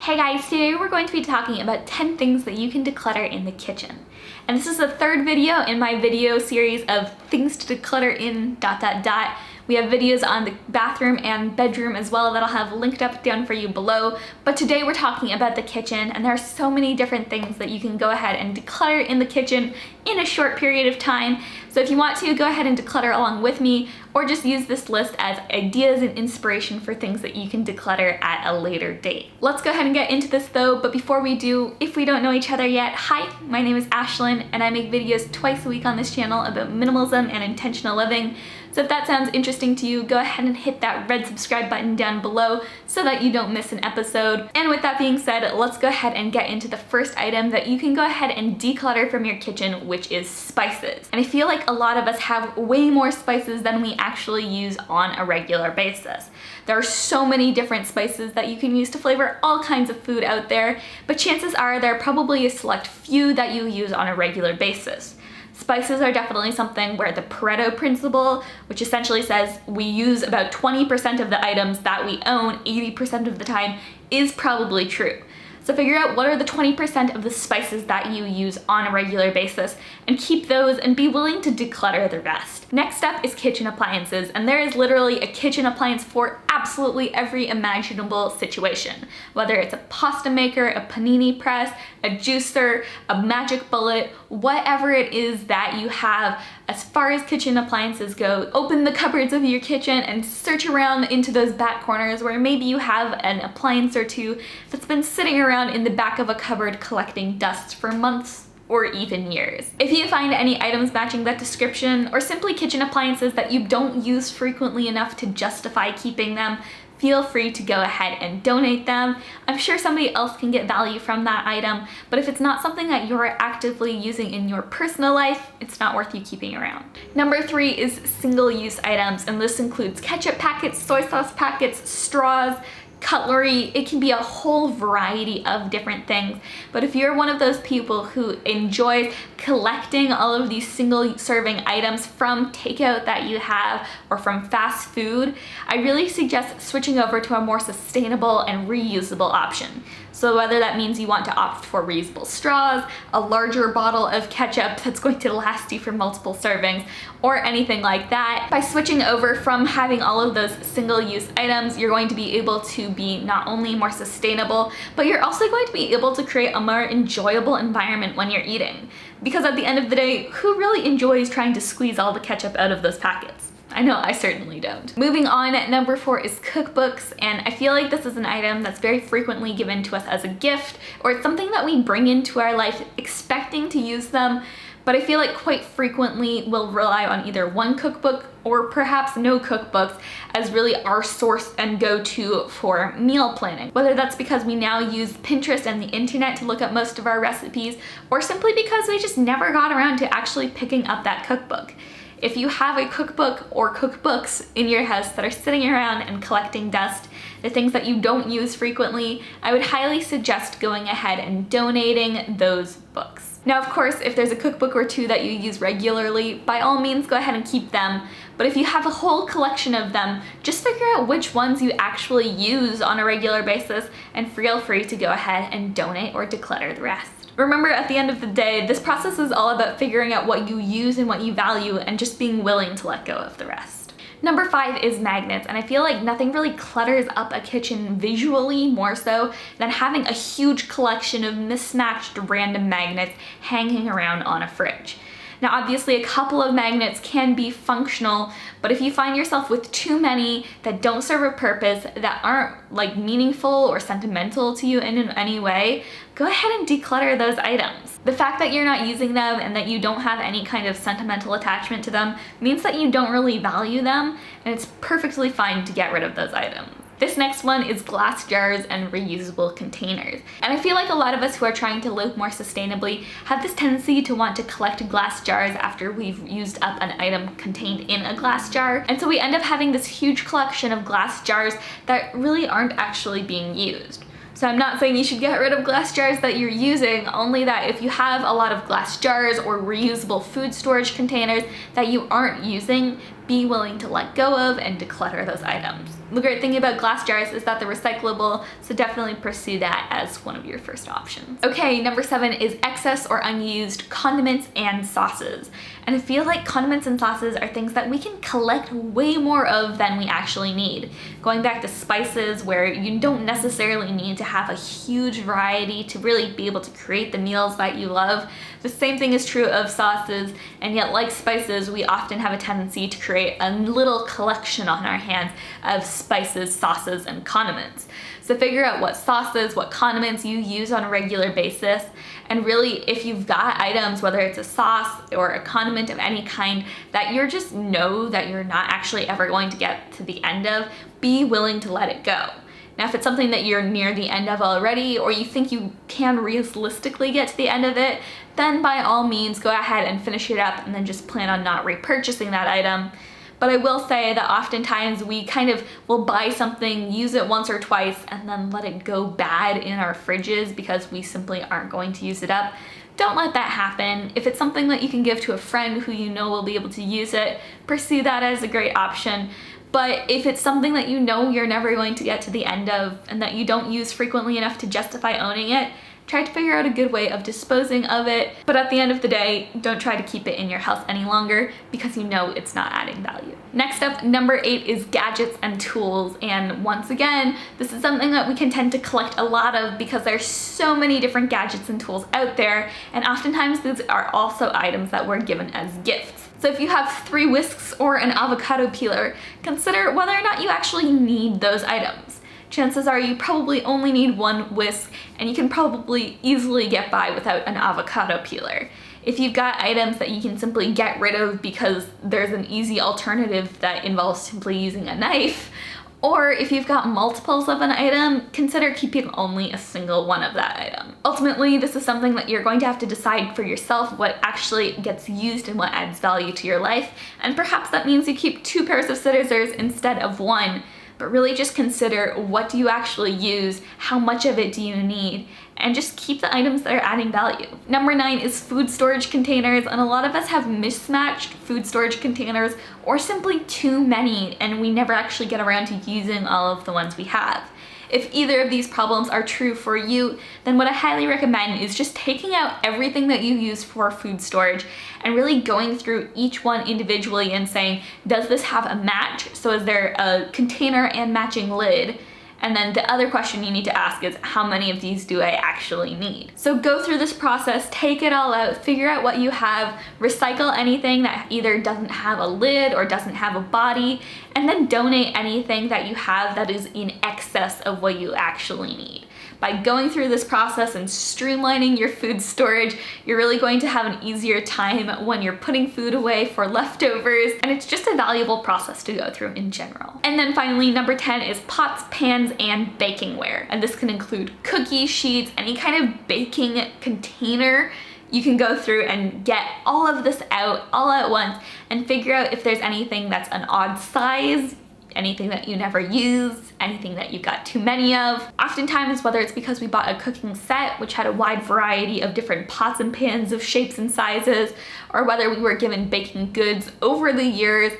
Hey guys, today we're going to be talking about 10 things that you can declutter in the kitchen. And this is the third video in my video series of things to declutter in ... We have videos on the bathroom and bedroom as well that I'll have linked up down for you below. But today we're talking about the kitchen, and there are so many different things that you can go ahead and declutter in the kitchen in a short period of time. So if you want to, go ahead and declutter along with me, or just use this list as ideas and inspiration for things that you can declutter at a later date. Let's go ahead and get into this though, but before we do, if we don't know each other yet, hi, my name is Ashlynne, and I make videos twice a week on this channel about minimalism and intentional living. So if that sounds interesting to you, go ahead and hit that red subscribe button down below so that you don't miss an episode. And with that being said, let's go ahead and get into the first item that you can go ahead and declutter from your kitchen, which is spices. And I feel like a lot of us have way more spices than we actually use on a regular basis. There are so many different spices that you can use to flavor all kinds of food out there, but chances are there are probably a select few that you use on a regular basis. Spices are definitely something where the Pareto principle, which essentially says we use about 20% of the items that we own 80% of the time, is probably true. So figure out what are the 20% of the spices that you use on a regular basis and keep those and be willing to declutter the rest. Next up is kitchen appliances, and there is literally a kitchen appliance for absolutely every imaginable situation. Whether it's a pasta maker, a panini press, a juicer, a magic bullet, whatever it is that you have as far as kitchen appliances go, open the cupboards of your kitchen and search around into those back corners where maybe you have an appliance or two that's been sitting around in the back of a cupboard collecting dust for months or even years. If you find any items matching that description, or simply kitchen appliances that you don't use frequently enough to justify keeping them, feel free to go ahead and donate them. I'm sure somebody else can get value from that item, but if it's not something that you're actively using in your personal life, it's not worth you keeping around. Number 3 is single-use items, and this includes ketchup packets, soy sauce packets, straws, cutlery. It can be a whole variety of different things, but if you're one of those people who enjoys collecting all of these single serving items from takeout that you have or from fast food, I really suggest switching over to a more sustainable and reusable option. So whether that means you want to opt for reusable straws, a larger bottle of ketchup that's going to last you for multiple servings, or anything like that, by switching over from having all of those single-use items, you're going to be able to be not only more sustainable, but you're also going to be able to create a more enjoyable environment when you're eating. Because at the end of the day, who really enjoys trying to squeeze all the ketchup out of those packets? I know I certainly don't. Moving on, number 4 is cookbooks, and I feel like this is an item that's very frequently given to us as a gift, or it's something that we bring into our life expecting to use them, but I feel like quite frequently we'll rely on either one cookbook or perhaps no cookbooks as really our source and go-to for meal planning. Whether that's because we now use Pinterest and the internet to look up most of our recipes, or simply because we just never got around to actually picking up that cookbook. If you have a cookbook or cookbooks in your house that are sitting around and collecting dust, the things that you don't use frequently, I would highly suggest going ahead and donating those books. Now, of course, if there's a cookbook or two that you use regularly, by all means go ahead and keep them. But if you have a whole collection of them, just figure out which ones you actually use on a regular basis and feel free to go ahead and donate or declutter the rest. Remember, at the end of the day, this process is all about figuring out what you use and what you value and just being willing to let go of the rest. Number 5 is magnets, and I feel like nothing really clutters up a kitchen visually more so than having a huge collection of mismatched random magnets hanging around on a fridge. Now obviously a couple of magnets can be functional, but if you find yourself with too many that don't serve a purpose, that aren't like meaningful or sentimental to you in any way, go ahead and declutter those items. The fact that you're not using them and that you don't have any kind of sentimental attachment to them means that you don't really value them, and it's perfectly fine to get rid of those items. This next one is glass jars and reusable containers. And I feel like a lot of us who are trying to live more sustainably have this tendency to want to collect glass jars after we've used up an item contained in a glass jar. And so we end up having this huge collection of glass jars that really aren't actually being used. So I'm not saying you should get rid of glass jars that you're using, only that if you have a lot of glass jars or reusable food storage containers that you aren't using, be willing to let go of and declutter those items. The great thing about glass jars is that they're recyclable, so definitely pursue that as one of your first options. Okay, number 7 is excess or unused condiments and sauces. And I feel like condiments and sauces are things that we can collect way more of than we actually need. Going back to spices, where you don't necessarily need to have a huge variety to really be able to create the meals that you love. The same thing is true of sauces, and yet like spices, we often have a tendency to create a little collection on our hands of spices, sauces, and condiments. So figure out what sauces, what condiments you use on a regular basis, and really if you've got items, whether it's a sauce or a condiment of any kind, that you just know that you're not actually ever going to get to the end of, be willing to let it go. Now, if it's something that you're near the end of already, or you think you can realistically get to the end of it, then by all means go ahead and finish it up and then just plan on not repurchasing that item. But I will say that oftentimes we kind of will buy something, use it once or twice, and then let it go bad in our fridges because we simply aren't going to use it up. Don't let that happen. If it's something that you can give to a friend who you know will be able to use it, pursue that as a great option. But if it's something that you know you're never going to get to the end of and that you don't use frequently enough to justify owning it, try to figure out a good way of disposing of it. But at the end of the day, don't try to keep it in your house any longer because you know it's not adding value. Next up, number 8 is gadgets and tools. And once again, this is something that we can tend to collect a lot of because there's so many different gadgets and tools out there. And oftentimes these are also items that we're given as gifts. So if you have 3 whisks or an avocado peeler, consider whether or not you actually need those items. Chances are you probably only need 1 whisk, and you can probably easily get by without an avocado peeler. If you've got items that you can simply get rid of because there's an easy alternative that involves simply using a knife, or if you've got multiples of an item, consider keeping only a single one of that item. Ultimately, this is something that you're going to have to decide for yourself what actually gets used and what adds value to your life, and perhaps that means you keep 2 pairs of scissors instead of 1. But really just consider, what do you actually use, how much of it do you need, and just keep the items that are adding value. Number 9 is food storage containers, and a lot of us have mismatched food storage containers or simply too many, and we never actually get around to using all of the ones we have. If either of these problems are true for you, then what I highly recommend is just taking out everything that you use for food storage and really going through each one individually and saying, does this have a match? So is there a container and matching lid? And then the other question you need to ask is, how many of these do I actually need? So go through this process, take it all out, figure out what you have, recycle anything that either doesn't have a lid or doesn't have a body, and then donate anything that you have that is in excess of what you actually need. By going through this process and streamlining your food storage, you're really going to have an easier time when you're putting food away for leftovers, and it's just a valuable process to go through in general. And then finally, number 10 is pots, pans, and baking ware. And this can include cookie sheets, any kind of baking container. You can go through and get all of this out all at once and figure out if there's anything that's an odd size, anything that you never use, anything that you've got too many of. Oftentimes, whether it's because we bought a cooking set which had a wide variety of different pots and pans of shapes and sizes, or whether we were given baking goods over the years,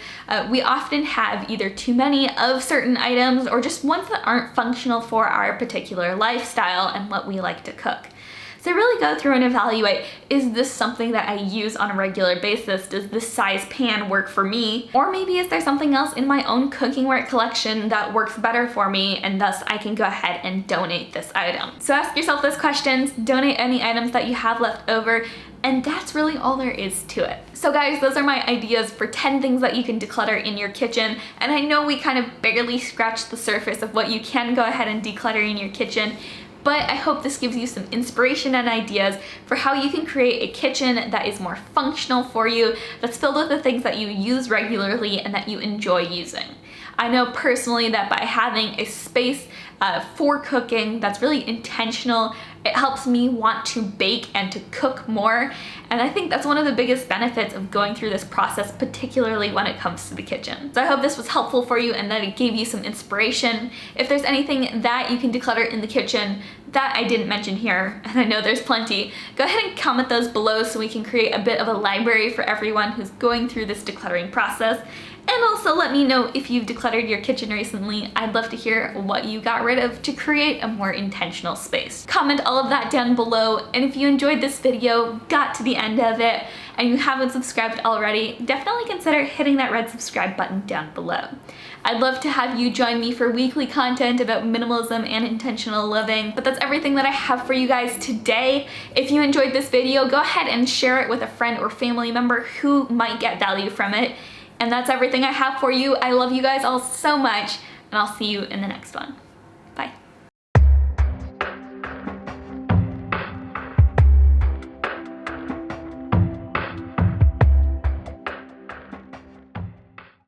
we often have either too many of certain items or just ones that aren't functional for our particular lifestyle and what we like to cook. So really go through and evaluate, is this something that I use on a regular basis? Does this size pan work for me? Or maybe is there something else in my own cookware collection that works better for me, and thus I can go ahead and donate this item? So ask yourself those questions, donate any items that you have left over, and that's really all there is to it. So guys, those are my ideas for 10 things that you can declutter in your kitchen. And I know we kind of barely scratched the surface of what you can go ahead and declutter in your kitchen, but I hope this gives you some inspiration and ideas for how you can create a kitchen that is more functional for you, that's filled with the things that you use regularly and that you enjoy using. I know personally that by having a space for cooking that's really intentional, it helps me want to bake and to cook more, and I think that's one of the biggest benefits of going through this process, particularly when it comes to the kitchen. So I hope this was helpful for you and that it gave you some inspiration. If there's anything that you can declutter in the kitchen that I didn't mention here, and I know there's plenty, go ahead and comment those below so we can create a bit of a library for everyone who's going through this decluttering process. And also let me know if you've decluttered your kitchen recently. I'd love to hear what you got rid of to create a more intentional space. Comment all of that down below, and if you enjoyed this video, got to the end of it, and you haven't subscribed already, definitely consider hitting that red subscribe button down below. I'd love to have you join me for weekly content about minimalism and intentional living, but that's everything that I have for you guys today. If you enjoyed this video, go ahead and share it with a friend or family member who might get value from it. And that's everything I have for you. I love you guys all so much, and I'll see you in the next one.